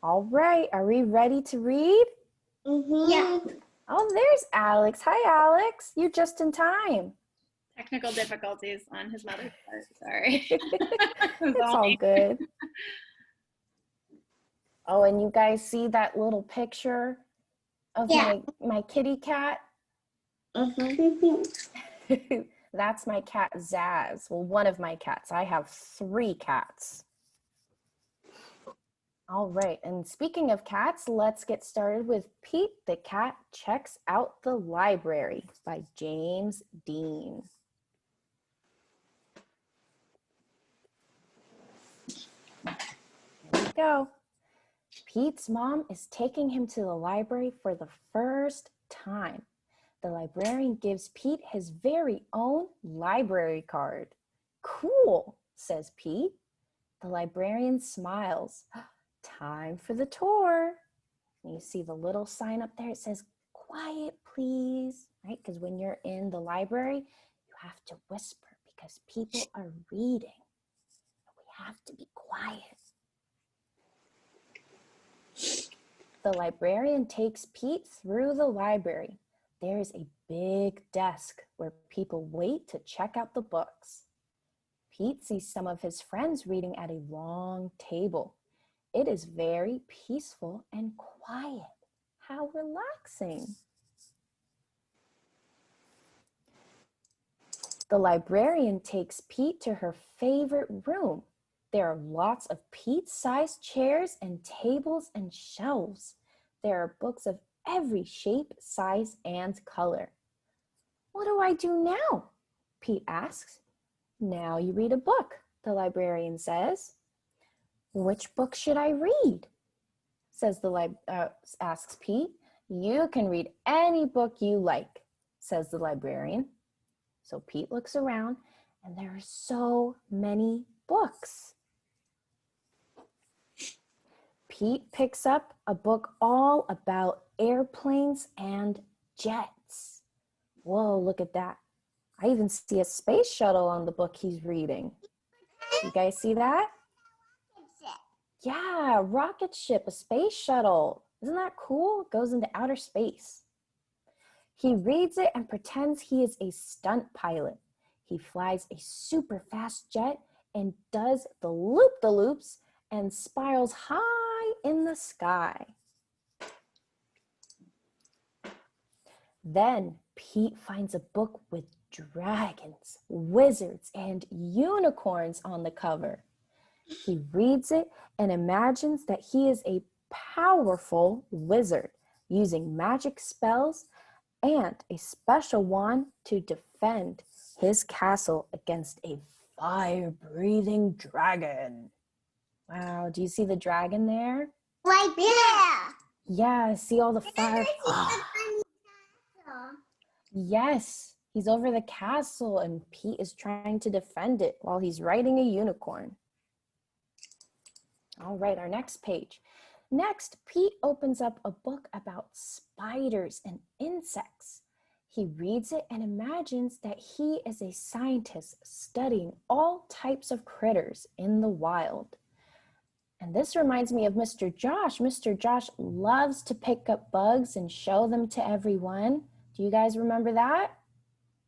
All right, are we ready to read? Yeah. Oh, there's Alex. Hi, Alex. You're just in time. Technical difficulties on his mother's part. Sorry. It's all good. Oh, and you guys see that little picture of my kitty cat? That's my cat, Zaz. Well, one of my cats. I have 3 cats. All right, and speaking of cats, let's get started with Pete the Cat Checks Out the Library by James Dean. Here we go. Pete's mom is taking him to the library for the first time. The librarian gives Pete his very own library card. Cool, says Pete. The librarian smiles. Time for the tour. And you see the little sign up there. It says, quiet, please, right? Because when you're in the library, you have to whisper because people are reading. We have to be quiet. The librarian takes Pete through the library. There is a big desk where people wait to check out the books. Pete sees some of his friends reading at a long table. It is very peaceful and quiet. How relaxing. The librarian takes Pete to her favorite room. There are lots of Pete-sized chairs and tables and shelves. There are books of every shape, size, and color. What do I do now? Pete asks. Now you read a book, the librarian says. Which book should I read? Asks Pete. You can read any book you like, says the librarian. So Pete looks around and there are so many books. Pete picks up a book all about airplanes and jets. Whoa, look at that. I even see a space shuttle on the book he's reading. You guys see that? Yeah, rocket ship, a space shuttle. Isn't that cool? It goes into outer space. He reads it and pretends he is a stunt pilot. He flies a super fast jet and does the loop-the-loops and spirals high in the sky. Then Pete finds a book with dragons, wizards, and unicorns on the cover. He reads it and imagines that he is a powerful wizard using magic spells and a special wand to defend his castle against a fire-breathing dragon. Wow, do you see the dragon there? Right there. Yeah, see all the fire. Yes, he's over the castle and Pete is trying to defend it while he's riding a unicorn. All right, our next page. Next, Pete opens up a book about spiders and insects. He reads it and imagines that he is a scientist studying all types of critters in the wild. And this reminds me of Mr. Josh. Mr. Josh loves to pick up bugs and show them to everyone. Do you guys remember that?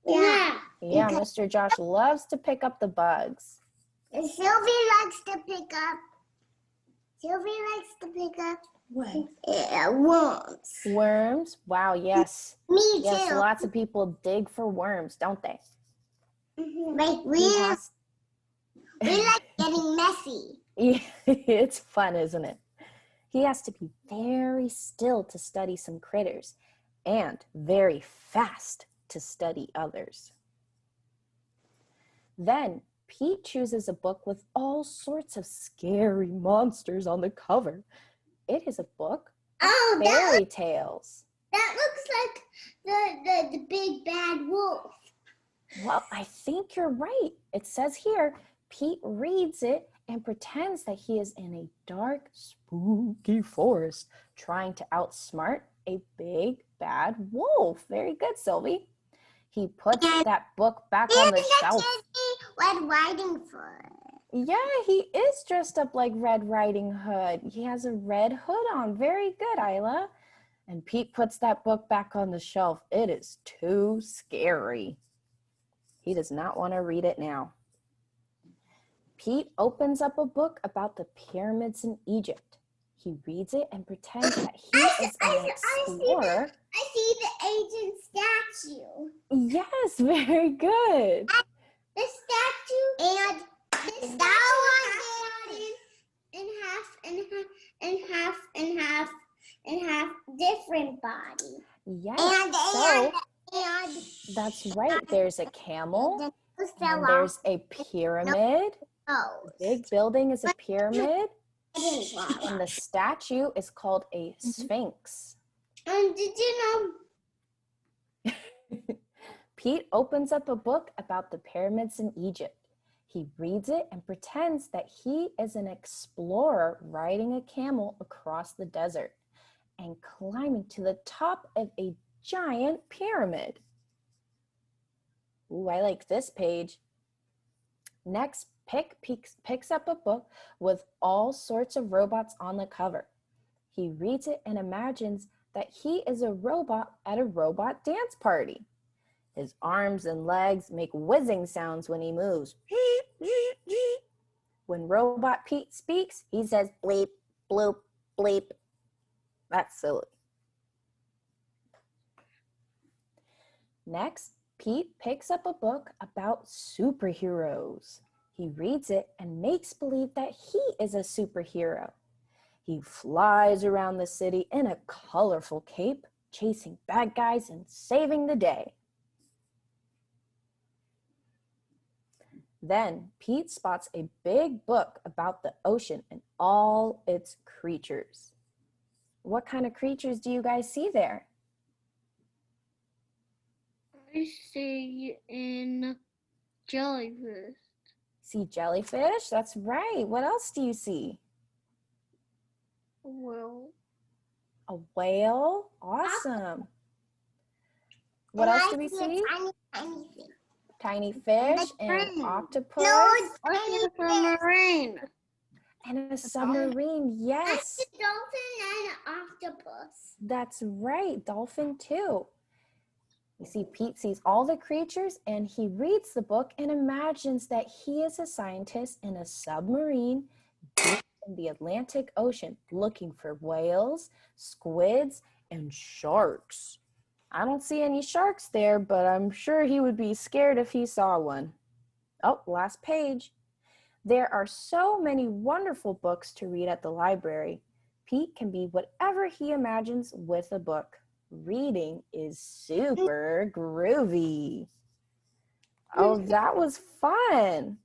Yeah. Yeah, Mr. Josh loves to pick up the bugs. And Sylvie likes to pick up worms. Worms? Wow, yes. Me Yes, too. lots of people dig for worms, don't they? Like we like getting messy. It's fun, isn't it? He has to be very still to study some critters and very fast to study others. Then Pete chooses a book with all sorts of scary monsters on the cover. It is a book of fairy tales. That looks like the big bad wolf. Well, I think you're right. It says here, Pete reads it and pretends that he is in a dark, spooky forest trying to outsmart a big bad wolf. Very good, Sylvie. He puts that book back on the shelf. Red Riding Hood. Yeah, he is dressed up like Red Riding Hood. He has a red hood on. Very good, Isla. And Pete puts that book back on the shelf. It is too scary. He does not want to read it now. Pete opens up a book about the pyramids in Egypt. He reads it and pretends that he is an explorer. I see the ancient statue. Yes, very good. The statue and the statue in half different body. Yes, And that's right. There's a camel, the and there's a pyramid. The big building is a pyramid, and the statue is called a sphinx. Did you know? Pete opens up a book about the pyramids in Egypt. He reads it and pretends that he is an explorer riding a camel across the desert and climbing to the top of a giant pyramid. Ooh, I like this page. Next, picks up a book with all sorts of robots on the cover. He reads it and imagines that he is a robot at a robot dance party. His arms and legs make whizzing sounds when he moves. When Robot Pete speaks, he says bleep, bloop, bleep. That's silly. Next, Pete picks up a book about superheroes. He reads it and makes believe that he is a superhero. He flies around the city in a colorful cape, chasing bad guys and saving the day. Then Pete spots a big book about the ocean and all its creatures. What kind of creatures do you guys see there? I see in jellyfish. See jellyfish? That's right. What else do you see? Well, A whale? Awesome. What else do we see? Tiny fish and octopus. I see a submarine. And a submarine, yes. A dolphin and an octopus. That's right, dolphin too. You see, Pete sees all the creatures and he reads the book and imagines that he is a scientist in a submarine deep in the Atlantic Ocean looking for whales, squids, and sharks. I don't see any sharks there, but I'm sure he would be scared if he saw one. Oh, last page. There are so many wonderful books to read at the library. Pete can be whatever he imagines with a book. Reading is super groovy. Oh, that was fun.